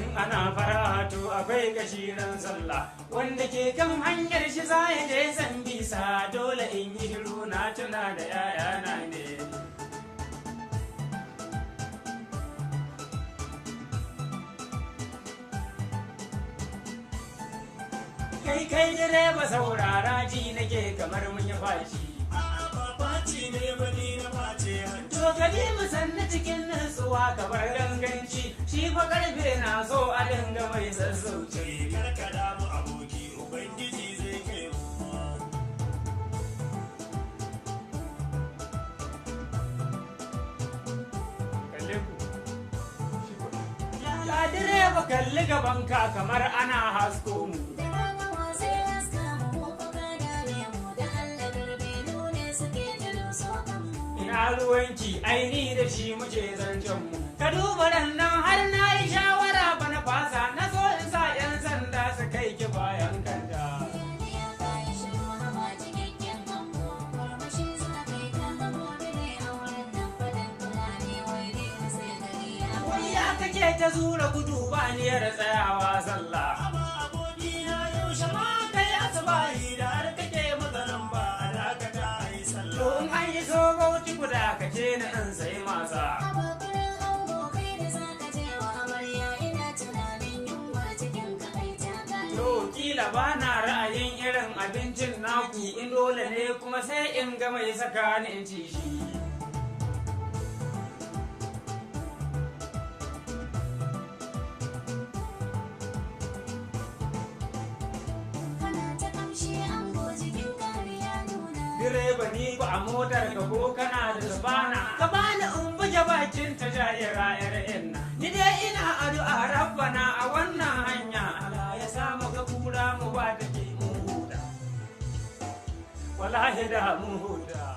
in ana faratu akwai gashiran sallah wanda ke kan hanyar shi za ya je san bisa dole in yi shiru na tuna da yayana ne kai direba saurara ji nake kamar mun yi fashi Faci ne bani na face hanci. to gani mu sanna cikin nutsuwa kamar ganganci shi fa karfe na so a dinga mai sassauci Karkada mu aboki Ubangiji zai kai mu. kalle ku ya direba kalli gabanka kamar ana hasko mu ina ruwanki aini da shi muke zancen mu ka duba nan har na yi shawara ba na fasa na so in sa yan sanda su kai ki bayan kanta wai ya kake ta zura gudu ba niyar tsayawa sallah Amma abokina yaushe ma kai asibahi da har kake maganan ba a dakata a yi to sallah. in an yi so bauchi guda ka ce na ɗan sai masa to kila ba na ra'ayin irin abincin naku in dole ne kuma sai in ga mai saka ni in ci shi direba ni ba a motar ka ko kana da sabana ka bani in buge bakin ta jayira irin ni dai ina addu'a rabbana a wannan hanya Allah ya sa mu ga kura mu ba take mu huda wallahi da mu huda